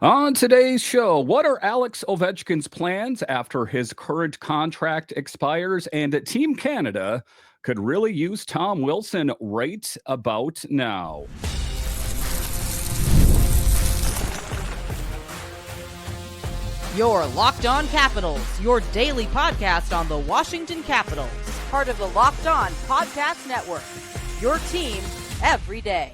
On today's show, what are Alex Ovechkin's plans after his current contract expires? And Team Canada could really use Tom Wilson right about now. Your Locked On Capitals, your daily podcast on the Washington Capitals, part of the Locked On Podcast Network. Your team every day.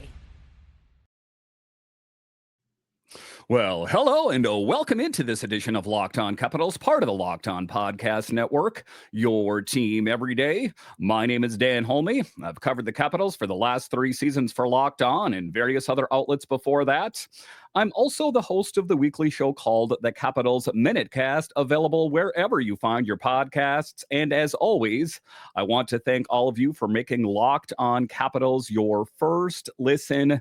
Well, hello and welcome into this edition of Locked On Capitals, part of the Locked On Podcast Network, your team every day. My name is Dan Holme. I've covered the Capitals for the last 3 seasons for Locked On and various other outlets before that. I'm also the host of the weekly show called The Capitals Minutecast, available wherever you find your podcasts. And as always, I want to thank all of you for making Locked On Capitals your first listen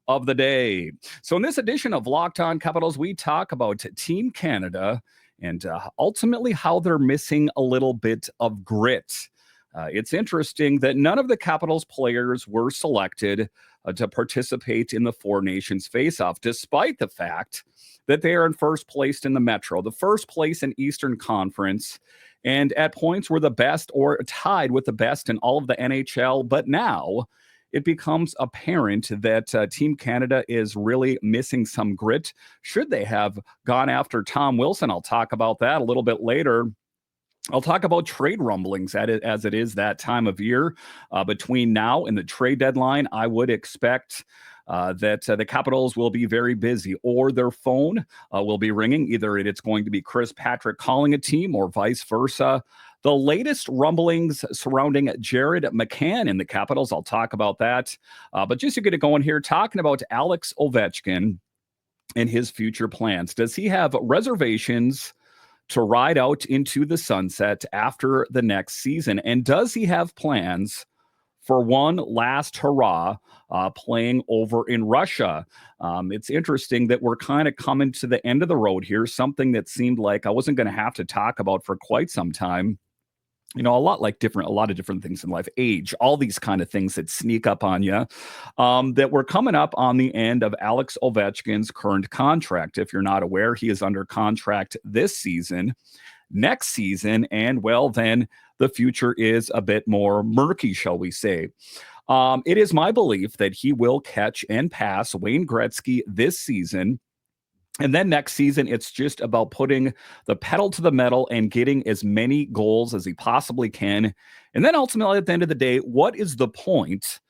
of the day. So in this edition of Locked On Capitals, we talk about Team Canada and ultimately how they're missing a little bit of grit. It's interesting that none of the Capitals players were selected to participate in the Four Nations face-off, despite the fact that they are in first place in the Metro, the first place in Eastern Conference, and at points were the best or tied with the best in all of the NHL. But now it becomes apparent that Team Canada is really missing some grit. Should they have gone after Tom Wilson? I'll talk about that a little bit later. I'll talk about trade rumblings as it is that time of year. Between now and the trade deadline, I would expect that the Capitals will be very busy, or their phone will be ringing. Either it's going to be Chris Patrick calling a team or vice versa. The latest rumblings surrounding Jared McCann in the Capitals, I'll talk about that. But just to get it going here, talking about Alex Ovechkin and his future plans. Does he have reservations to ride out into the sunset after the next season? And does he have plans for one last hurrah playing over in Russia? It's interesting that we're kind of coming to the end of the road here, something that seemed like I wasn't going to have to talk about for quite some time. You know, a lot of different things in life, age, all these kind of things that sneak up on you, that we're coming up on the end of Alex Ovechkin's current contract. If you're not aware, he is under contract this season, next season, and well, then the future is a bit more murky, shall we say. It is my belief that he will catch and pass Wayne Gretzky this season. And then next season, it's just about putting the pedal to the metal and getting as many goals as he possibly can. And then ultimately, at the end of the day, what is the point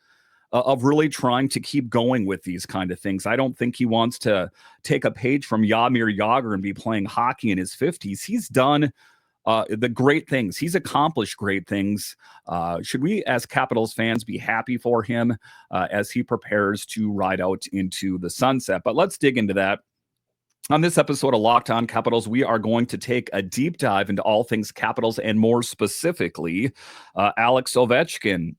of really trying to keep going with these kind of things? I don't think he wants to take a page from Jaromir Jagr and be playing hockey in his 50s. He's done the great things. He's accomplished great things. Should we, as Capitals fans, be happy for him as he prepares to ride out into the sunset? But let's dig into that. On this episode of Locked On Capitals, we are going to take a deep dive into all things Capitals and more specifically, Alex Ovechkin.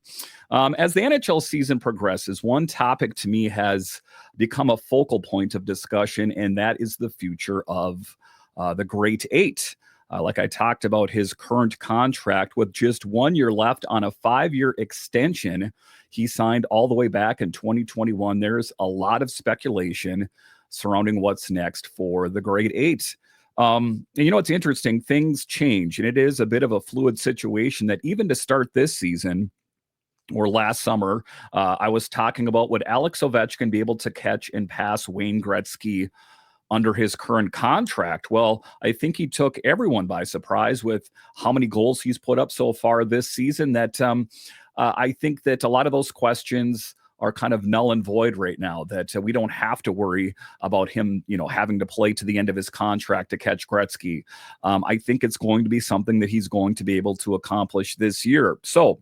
As the NHL season progresses, one topic to me has become a focal point of discussion, and that is the future of the Great Eight. Like I talked about, his current contract with just 1 year left on a 5-year extension. He signed all the way back in 2021. There's a lot of speculation surrounding what's next for the Great Eight. And you know, it's interesting. Things change, and it is a bit of a fluid situation that even to start this season or last summer, I was talking about, would Alex Ovechkin be able to catch and pass Wayne Gretzky under his current contract? Well, I think he took everyone by surprise with how many goals he's put up so far this season that I think that a lot of those questions are kind of null and void right now, that we don't have to worry about him, you know, having to play to the end of his contract to catch Gretzky. I think it's going to be something that he's going to be able to accomplish this year. So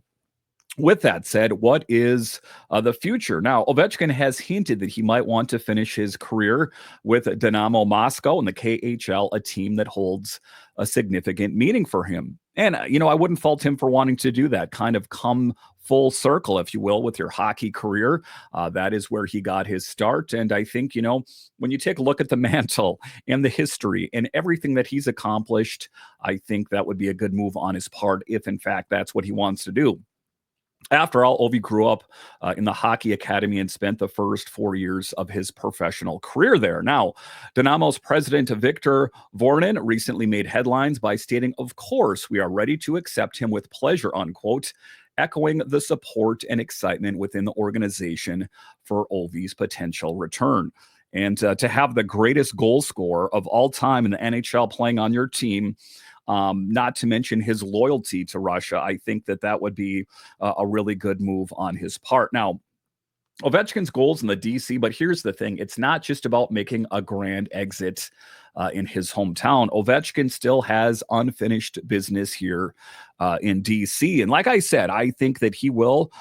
with that said, what is the future? Now, Ovechkin has hinted that he might want to finish his career with Dynamo Moscow in the KHL, a team that holds a significant meaning for him. And, you know, I wouldn't fault him for wanting to do that, kind of come full circle, if you will, with your hockey career. That is where he got his start. And I think, you know, when you take a look at the mantle and the history and everything that he's accomplished, I think that would be a good move on his part if, in fact, that's what he wants to do. After all, Ovi grew up in the hockey academy and spent the first 4 years of his professional career there. Now, Dynamo's president Victor Vornin recently made headlines by stating, "Of course, we are ready to accept him with pleasure," unquote, echoing the support and excitement within the organization for Ovi's potential return. And to have the greatest goal scorer of all time in the NHL playing on your team, not to mention his loyalty to Russia, I think that that would be a really good move on his part. Now, Ovechkin's goals in the DC, but here's the thing. It's not just about making a grand exit in his hometown. Ovechkin still has unfinished business here in DC. And like I said, I think that he will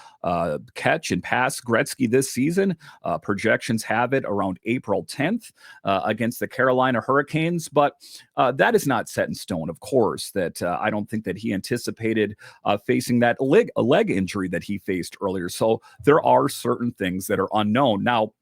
catch and pass Gretzky this season. Projections have it around April 10th against the Carolina Hurricanes. But that is not set in stone, of course, that I don't think that he anticipated facing that leg injury that he faced earlier. So there are certain things that are unknown. Now,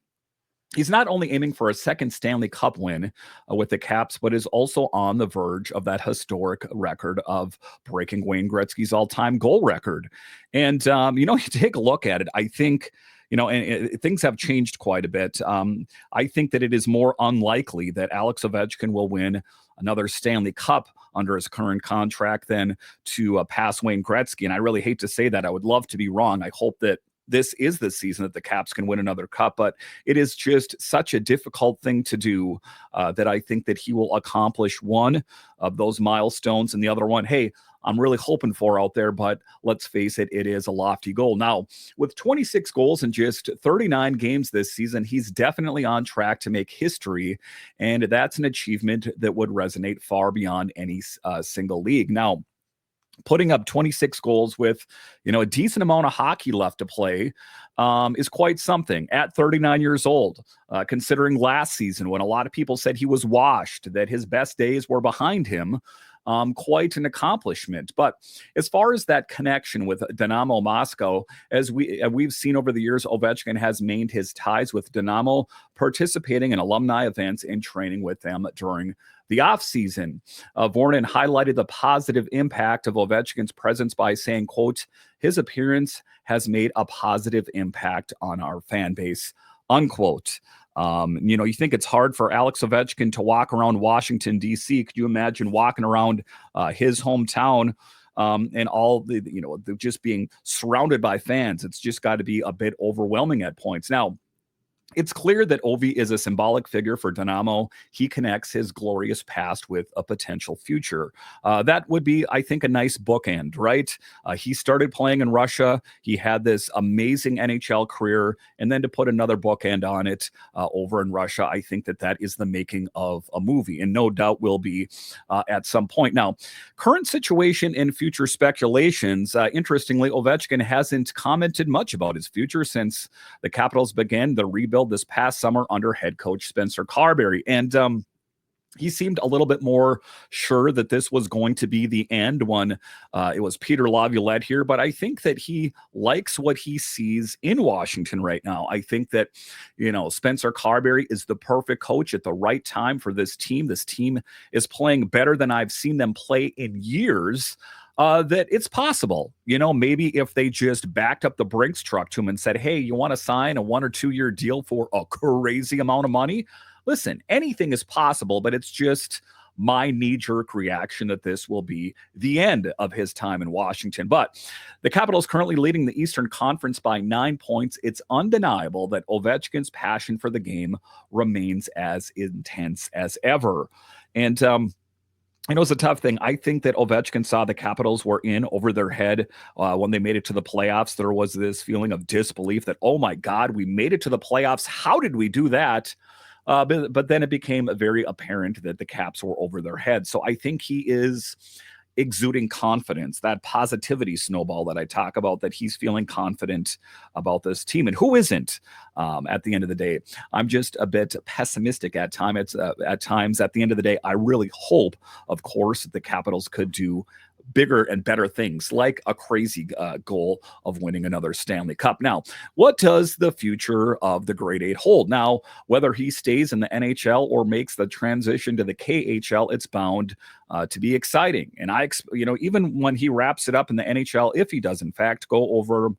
he's not only aiming for a second Stanley Cup win with the Caps, but is also on the verge of that historic record of breaking Wayne Gretzky's all-time goal record. And, you take a look at it, I think, and things have changed quite a bit. I think that it is more unlikely that Alex Ovechkin will win another Stanley Cup under his current contract than to pass Wayne Gretzky. And I really hate to say that. I would love to be wrong. I hope that this is the season that the Caps can win another cup, but it is just such a difficult thing to do that I think that he will accomplish one of those milestones, and the other one, hey, I'm really hoping for out there, but let's face it, it is a lofty goal. Now, with 26 goals in just 39 games this season, he's definitely on track to make history, and that's an achievement that would resonate far beyond any single league. Now, putting up 26 goals with, a decent amount of hockey left to play is quite something at 39 years old, considering last season when a lot of people said he was washed, that his best days were behind him. Quite an accomplishment. But as far as that connection with Dynamo Moscow, as we've seen over the years, Ovechkin has maintained his ties with Dynamo, participating in alumni events and training with them during the offseason. Vornin highlighted the positive impact of Ovechkin's presence by saying, quote, "His appearance has made a positive impact on our fan base," unquote. You think it's hard for Alex Ovechkin to walk around Washington, D.C. Could you imagine walking around his hometown and all just being surrounded by fans? It's just got to be a bit overwhelming at points. Now, it's clear that Ovi is a symbolic figure for Dynamo. He connects his glorious past with a potential future. That would be, I think, a nice bookend, right? He started playing in Russia. He had this amazing NHL career, and then to put another bookend on it over in Russia, I think that that is the making of a movie, and no doubt will be at some point. Now, current situation and future speculations. Interestingly, Ovechkin hasn't commented much about his future since the Capitals began the rebuild this past summer under head coach Spencer Carberry. And he seemed a little bit more sure that this was going to be the end when it was Peter Laviolette here. But I think that he likes what he sees in Washington right now. I think that, Spencer Carberry is the perfect coach at the right time for this team. This team is playing better than I've seen them play in years. That it's possible, maybe if they just backed up the Brinks truck to him and said, hey, you want to sign a 1 or 2 year deal for a crazy amount of money? Listen, anything is possible, but it's just my knee-jerk reaction that this will be the end of his time in Washington. But the Capitals currently leading the Eastern Conference by 9 points. It's undeniable that Ovechkin's passion for the game remains as intense as ever. And, it's a tough thing. I think that Ovechkin saw the Capitals were in over their head when they made it to the playoffs. There was this feeling of disbelief that, oh my God, we made it to the playoffs. How did we do that? But then it became very apparent that the Caps were over their head. So I think he is exuding confidence, that positivity snowball that I talk about, that he's feeling confident about this team. And who isn't at the end of the day? I'm just a bit pessimistic at times. At times, at the end of the day, I really hope, of course, that the Capitals could do bigger and better things, like a crazy goal of winning another Stanley Cup. Now, what does the future of the Great Eight hold? Now, whether he stays in the NHL or makes the transition to the KHL, it's bound to be exciting. And even when he wraps it up in the NHL, if he does in fact go over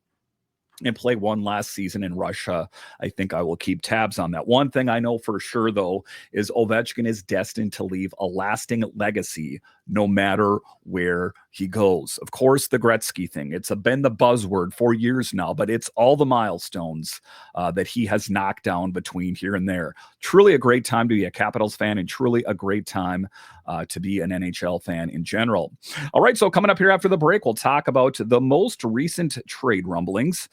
and play one last season in Russia. I think I will keep tabs on that. One thing I know for sure, though, is Ovechkin is destined to leave a lasting legacy no matter where he goes. Of course, the Gretzky thing, it's been the buzzword for years now, but it's all the milestones that he has knocked down between here and there. Truly a great time to be a Capitals fan, and truly a great time to be an NHL fan in general. All right, so coming up here after the break, we'll talk about the most recent trade rumblings.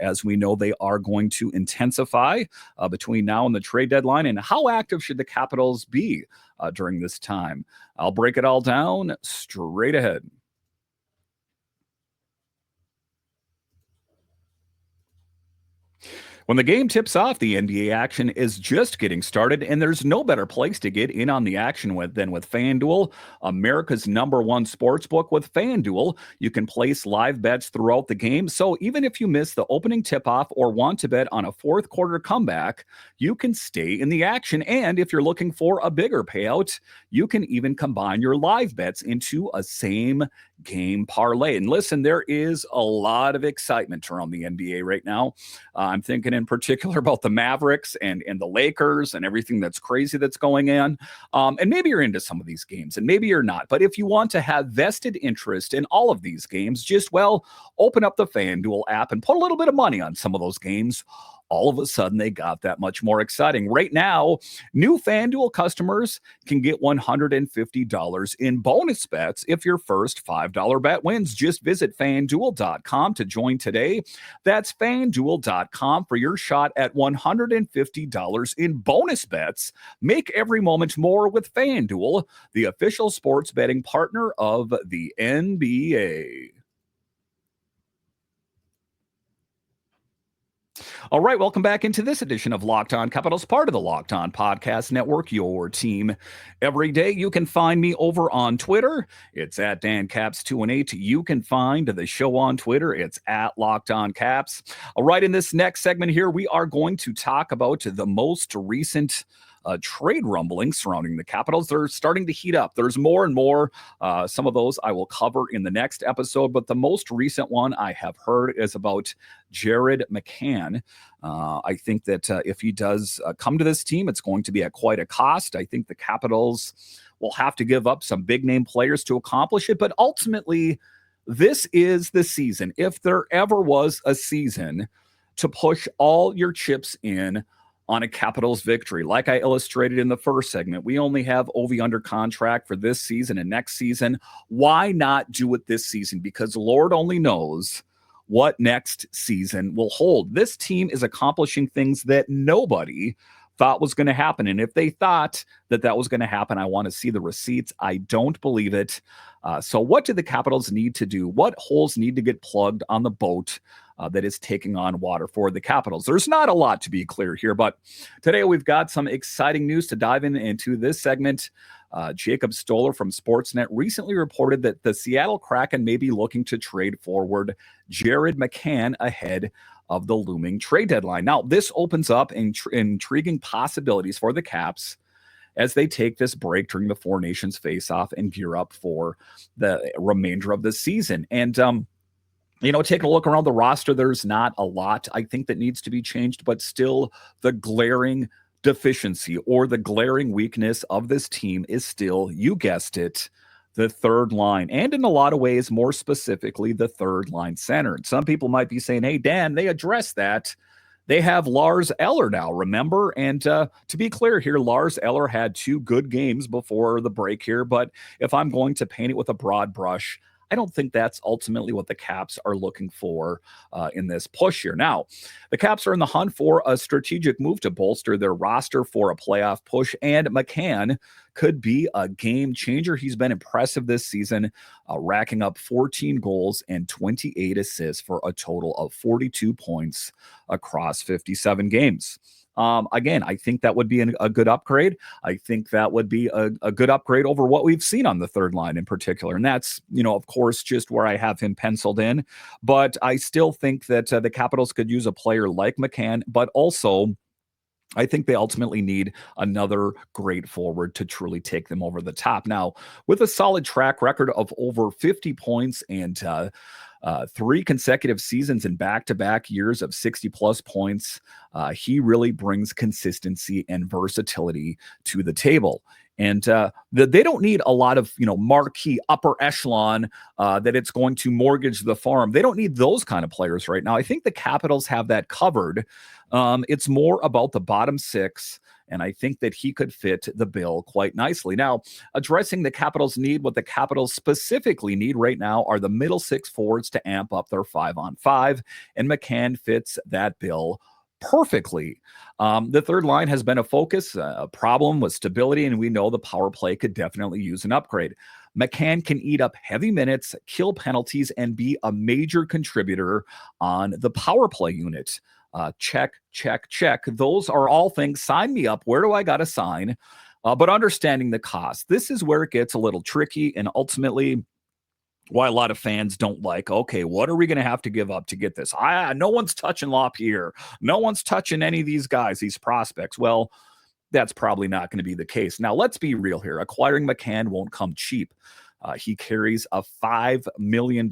As we know, they are going to intensify between now and the trade deadline. And how active should the Capitals be during this time? I'll break it all down straight ahead. When the game tips off, the NBA action is just getting started, and there's no better place to get in on the action than with FanDuel, America's #1 sportsbook. With FanDuel, you can place live bets throughout the game, so even if you miss the opening tip-off or want to bet on a fourth quarter comeback, you can stay in the action. And if you're looking for a bigger payout, you can even combine your live bets into a same game parlay. And listen, there is a lot of excitement around the NBA right now. I'm thinking in particular about the Mavericks and the Lakers and everything that's crazy that's going on. And maybe you're into some of these games and maybe you're not. But if you want to have vested interest in all of these games, just, well, open up the FanDuel app and put a little bit of money on some of those games. All of a sudden, they got that much more exciting. Right now, new FanDuel customers can get $150 in bonus bets if your first $5 bet wins. Just visit FanDuel.com to join today. That's FanDuel.com for your shot at $150 in bonus bets. Make every moment more with FanDuel, the official sports betting partner of the NBA. All right, welcome back into this edition of Locked On Capitals, part of the Locked On Podcast Network, your team every day. You can find me over on Twitter. It's at DanCaps218. You can find the show on Twitter. It's at Locked On Caps. All right, in this next segment here, we are going to talk about the most recent trade rumblings surrounding the Capitals. They're starting to heat up. There's more and more. Some of those I will cover in the next episode, but the most recent one I have heard is about Jared McCann. I think that if he does come to this team, it's going to be at quite a cost. I think the Capitals will have to give up some big name players to accomplish it, but ultimately, this is the season, if there ever was a season, to push all your chips in on a Capitals victory. Like I illustrated in the first segment, we only have Ovi under contract for this season and next season. Why not do it this season? Because Lord only knows what next season will hold. This team is accomplishing things that nobody thought was going to happen. And if they thought that that was going to happen, I want to see the receipts. I don't believe it. So what do the Capitals need to do? What holes need to get plugged on the boat that is taking on water for the Capitals? There's not a lot to be clear here, but today we've got some exciting news to dive into this segment. Jacob Stoller from Sportsnet recently reported that the Seattle Kraken may be looking to trade forward Jared McCann ahead of the looming trade deadline. Now, this opens up intriguing possibilities for the Caps as they take this break during the Four Nations face-off and gear up for the remainder of the season. And, taking a look around the roster, there's not a lot, I think, that needs to be changed, but still the glaring deficiency or the glaring weakness of this team is still, you guessed it, the third line. And in a lot of ways, more specifically, the third line center. And some people might be saying, hey, Dan, they addressed that. They have Lars Eller now, remember? And to be clear here, Lars Eller had 2 good games before the break here. But if I'm going to paint it with a broad brush, I don't think that's ultimately what the Caps are looking for in this push here. Now, the Caps are in the hunt for a strategic move to bolster their roster for a playoff push, and McCann could be a game changer. He's been impressive this season, racking up 14 goals and 28 assists for a total of 42 points across 57 games. Again, I think that would be a good upgrade. I think that would be a good upgrade over what we've seen on the third line in particular. And that's, of course, just where I have him penciled in. But I still think that the Capitals could use a player like McCann, but also I think they ultimately need another great forward to truly take them over the top. Now, with a solid track record of over 50 points and 3 consecutive seasons in back-to-back years of 60-plus points. He really brings consistency and versatility to the table. And they don't need a lot of, marquee upper echelon that it's going to mortgage the farm. They don't need those kind of players right now. I think the Capitals have that covered. It's more about the bottom 6. And I think that he could fit the bill quite nicely. Now, addressing the Capitals' need, what the Capitals specifically need right now are the middle 6 forwards to amp up their 5-on-5. And McCann fits that bill perfectly. The third line has been a focus, a problem with stability, and we know the power play could definitely use an upgrade. McCann can eat up heavy minutes, kill penalties, and be a major contributor on the power play unit. Check, check, check. Those are all things. Sign me up. Where do I got to sign? But understanding the cost. This is where it gets a little tricky, and ultimately why a lot of fans don't like, okay, what are we going to have to give up to get this? No one's touching LaPierre. No one's touching any of these guys, these prospects. Well, that's probably not going to be the case. Now, let's be real here. Acquiring McCann won't come cheap. He carries a $5 million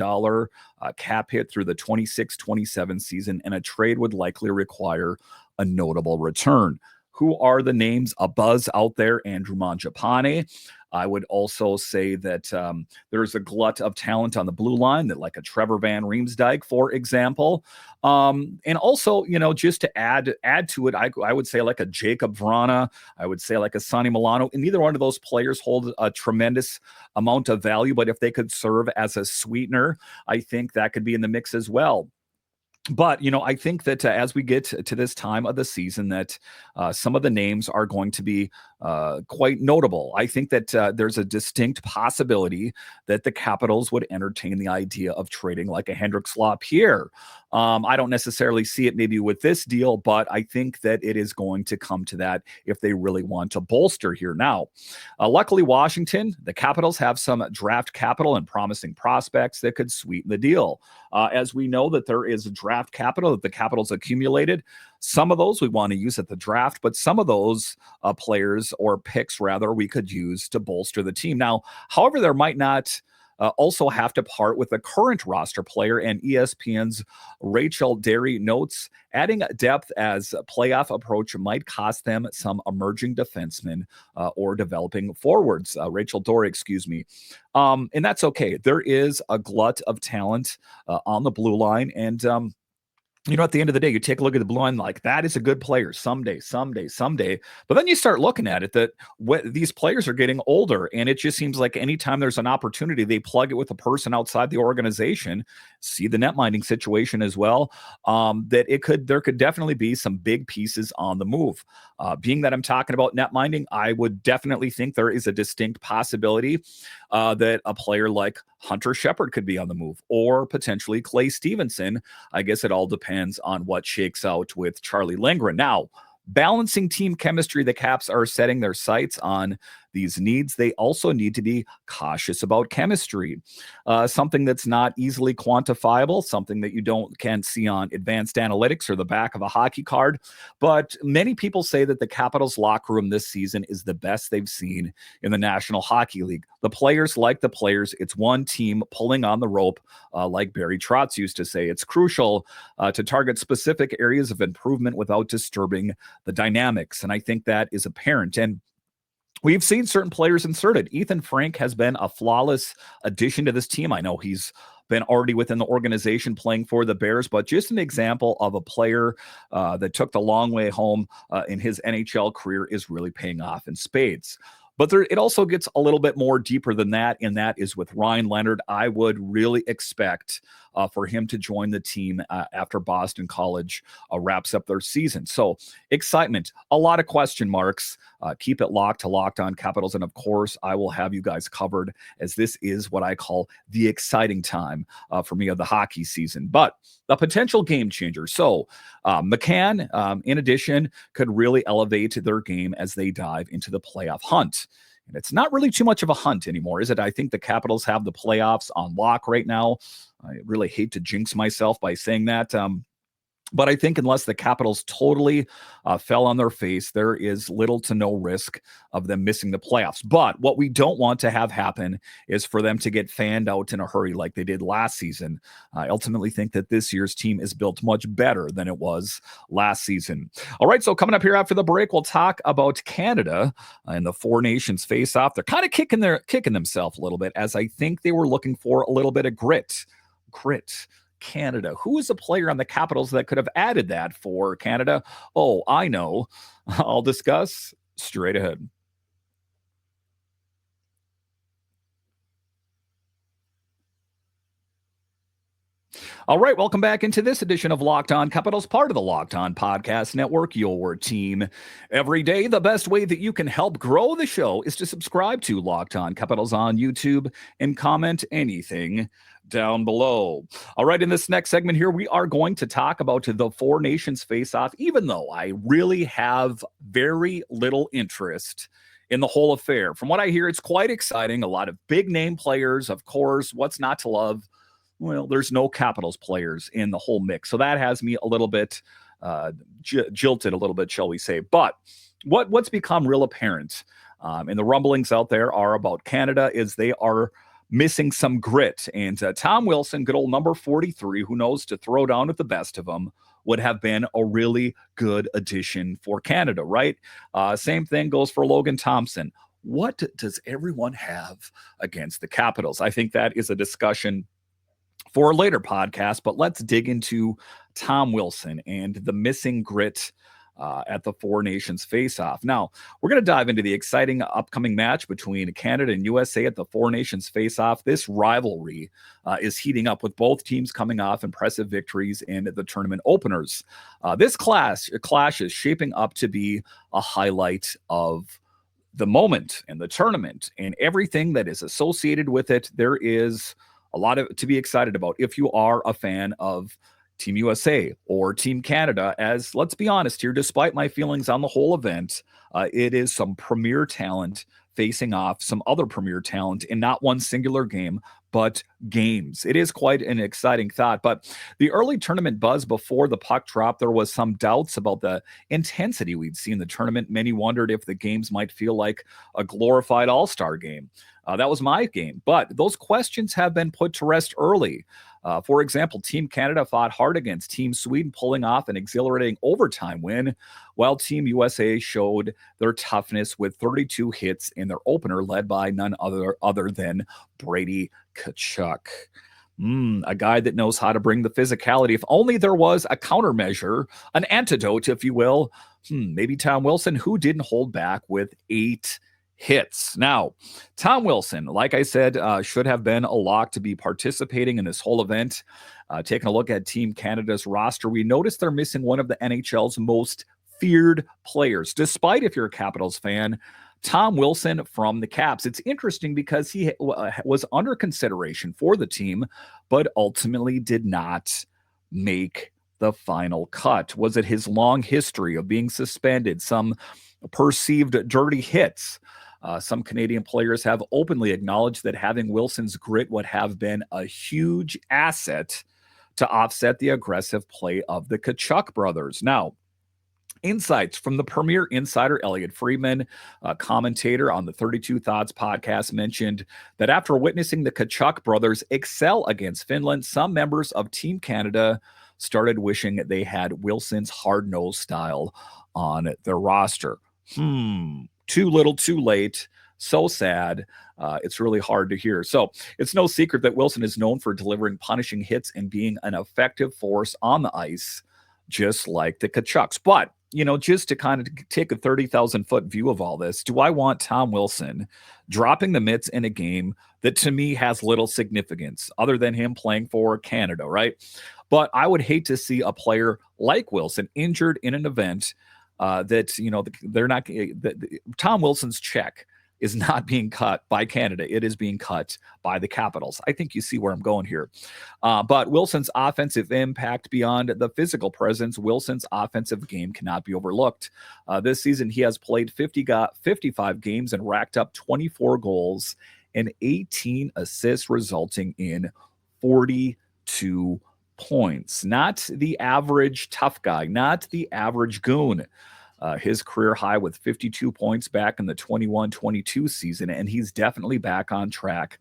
cap hit through the 26-27 season, and a trade would likely require a notable return. Who are the names a buzz out there? Andrew Mangiapane. I would also say that there's a glut of talent on the blue line, that like a Trevor Van Riemsdyk, for example. And also, just to add to it, I would say like a Jacob Vrana. I would say like a Sonny Milano. And neither one of those players hold a tremendous amount of value, but if they could serve as a sweetener, I think that could be in the mix as well. But, I think that as we get to this time of the season, that some of the names are going to be quite notable. I think that there's a distinct possibility that the Capitals would entertain the idea of trading like a Hendrix Lapierre. I don't necessarily see it maybe with this deal, but I think that it is going to come to that if they really want to bolster here. Now, luckily, Washington, the Capitals have some draft capital and promising prospects that could sweeten the deal. As we know that there is draft capital that the Capitals accumulated. Some of those we want to use at the draft, but some of those players or picks, rather, we could use to bolster the team. Now, however, there might not also have to part with a current roster player, and ESPN's Rachel Derry notes adding depth as a playoff approach might cost them some emerging defensemen or developing forwards. Rachel Dory, excuse me. And that's okay. There is a glut of talent on the blue line, and at the end of the day, you take a look at the blue line, like that is a good player someday. But then you start looking at it that these players are getting older, and it just seems like anytime there's an opportunity, they plug it with a person outside the organization. See the net minding situation as well. There could definitely be some big pieces on the move. Being that I'm talking about net minding, I would definitely think there is a distinct possibility that a player like Hunter Shepard could be on the move, or potentially Clay Stevenson. I guess it all depends on what shakes out with Charlie Lindgren. Now, balancing team chemistry, the Caps are setting their sights on these needs. They also need to be cautious about chemistry, something that's not easily quantifiable, something that you can't see on advanced analytics or the back of a hockey card. But many people say that the Capitals locker room this season is the best they've seen in the National Hockey League. The players like the players. It's one team pulling on the rope, like Barry Trotz used to say. It's crucial to target specific areas of improvement without disturbing the dynamics. And I think that is apparent. And we've seen certain players inserted. Ethan Frank has been a flawless addition to this team. I know he's been already within the organization playing for the Bears, but just an example of a player that took the long way home in his NHL career is really paying off in spades. But it also gets a little bit more deeper than that, and that is with Ryan Leonard. I would really expect for him to join the team after Boston College wraps up their season. So excitement, a lot of question marks. Keep it locked to Locked On Capitals. And of course, I will have you guys covered, as this is what I call the exciting time for me of the hockey season. But a potential game changer. So McCann, in addition, could really elevate their game as they dive into the playoff hunt. And it's not really too much of a hunt anymore, is it? I think the Capitals have the playoffs on lock right now. I really hate to jinx myself by saying that. But I think unless the Capitals totally fell on their face, there is little to no risk of them missing the playoffs. But what we don't want to have happen is for them to get fanned out in a hurry like they did last season. I ultimately think that this year's team is built much better than it was last season. All right, so coming up here after the break, we'll talk about Canada and the Four Nations face-off. They're kind of kicking themselves a little bit, as I think they were looking for a little bit of grit. Canada. Who is a player on the Capitals that could have added that for Canada? Oh, I know. I'll discuss straight ahead. All right, welcome back into this edition of Locked On Capitals, part of the Locked On Podcast Network, your team every day. The best way that you can help grow the show is to subscribe to Locked On Capitals on YouTube and comment anything down below. All right, in this next segment here, we are going to talk about the Four Nations face-off, even though I really have very little interest in the whole affair. From what I hear, it's quite exciting. A lot of big name players, of course. What's not to love? Well, there's no Capitals players in the whole mix. So that has me a little bit jilted a little bit, shall we say. But what's become real apparent and the rumblings out there are about Canada is they are missing some grit. And Tom Wilson, good old number 43, who knows to throw down with the best of them, would have been a really good addition for Canada, right? Same thing goes for Logan Thompson. What does everyone have against the Capitals? I think that is a discussion for a later podcast, but let's dig into Tom Wilson and the missing grit at the Four Nations face-off. Now, we're going to dive into the exciting upcoming match between Canada and USA at the Four Nations face-off. This rivalry is heating up with both teams coming off impressive victories in the tournament openers. This clash is shaping up to be a highlight of the moment and the tournament and everything that is associated with it. There is a lot of to be excited about if you are a fan of Team USA or Team Canada, as let's be honest here, despite my feelings on the whole event, it is some premier talent facing off some other premier talent in not one singular game, but games. It is quite an exciting thought. But the early tournament buzz before the puck drop, there was some doubts about the intensity we'd see in the tournament. Many wondered if the games might feel like a glorified all-star game. That was my game. But those questions have been put to rest early. For example, Team Canada fought hard against Team Sweden, pulling off an exhilarating overtime win, while Team USA showed their toughness with 32 hits in their opener, led by none other than Brady Tkachuk. A guy that knows how to bring the physicality. If only there was a countermeasure, an antidote, if you will. Maybe Tom Wilson, who didn't hold back with 8 hits. Now, Tom Wilson, like I said, should have been a lock to be participating in this whole event. Taking a look at Team Canada's roster, we noticed they're missing one of the NHL's most feared players, despite, if you're a Capitals fan, Tom Wilson from the Caps. It's interesting because he was under consideration for the team, but ultimately did not make the final cut. Was it his long history of being suspended, some perceived dirty hits? Some Canadian players have openly acknowledged that having Wilson's grit would have been a huge asset to offset the aggressive play of the Tkachuk brothers. Now, insights from the premier insider Elliot Friedman, a commentator on the 32 Thoughts podcast, mentioned that after witnessing the Tkachuk brothers excel against Finland, some members of Team Canada started wishing they had Wilson's hard-nosed style on their roster. Too little, too late. So sad. It's really hard to hear. So it's no secret that Wilson is known for delivering punishing hits and being an effective force on the ice, just like the Tkachuks. But, just to kind of take a 30,000-foot view of all this, do I want Tom Wilson dropping the mitts in a game that to me has little significance other than him playing for Canada, right? But I would hate to see a player like Wilson injured in an event they're not. Tom Wilson's check is not being cut by Canada. It is being cut by the Capitals. I think you see where I'm going here. But Wilson's offensive impact beyond the physical presence, Wilson's offensive game cannot be overlooked. This season, he has played 55 games and racked up 24 goals and 18 assists, resulting in 42 points, not the average tough guy, not the average goon. His career high with 52 points back in the 21-22 season, and he's definitely back on track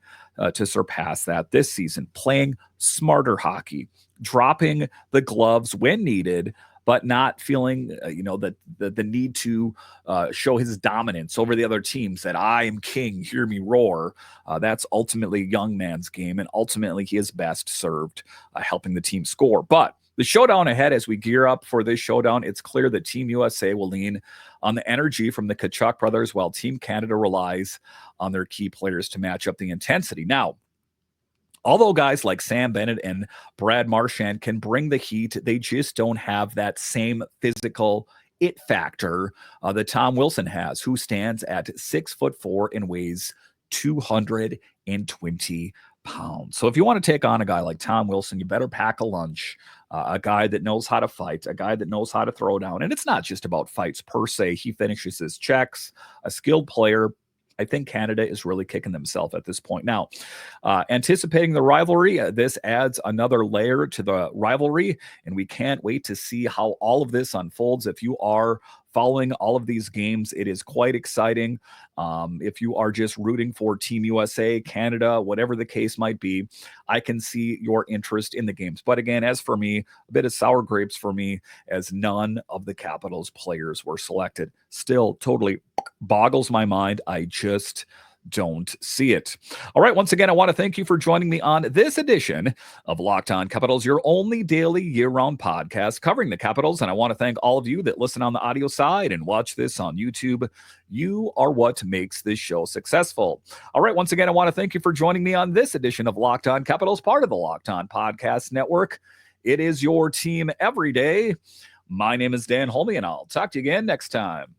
to surpass that this season, playing smarter hockey, dropping the gloves when needed, but not feeling, the need to show his dominance over the other teams, that I am king, hear me roar. That's ultimately a young man's game, and ultimately he is best served helping the team score. But the showdown ahead, as we gear up for this showdown, it's clear that Team USA will lean on the energy from the Tkachuk brothers, while Team Canada relies on their key players to match up the intensity. Now, although guys like Sam Bennett and Brad Marchand can bring the heat, they just don't have that same physical it factor that Tom Wilson has, who stands at 6'4" and weighs 220 pounds. So if you want to take on a guy like Tom Wilson, you better pack a lunch. A guy that knows how to fight, a guy that knows how to throw down. And it's not just about fights per se. He finishes his checks, a skilled player. I think Canada is really kicking themselves at this point. Now, anticipating the rivalry, this adds another layer to the rivalry, and we can't wait to see how all of this unfolds. If you are following all of these games, it is quite exciting. If you are just rooting for Team USA, Canada, whatever the case might be, I can see your interest in the games. But again, as for me, a bit of sour grapes for me, as none of the Capitals players were selected. Still totally boggles my mind. I just don't see it. All right. Once again, I want to thank you for joining me on this edition of Locked On Capitals, your only daily year-round podcast covering the Capitals. And I want to thank all of you that listen on the audio side and watch this on YouTube. You are what makes this show successful. All right. Once again, I want to thank you for joining me on this edition of Locked On Capitals, part of the Locked On Podcast Network. It is your team every day. My name is Dan Holme, and I'll talk to you again next time.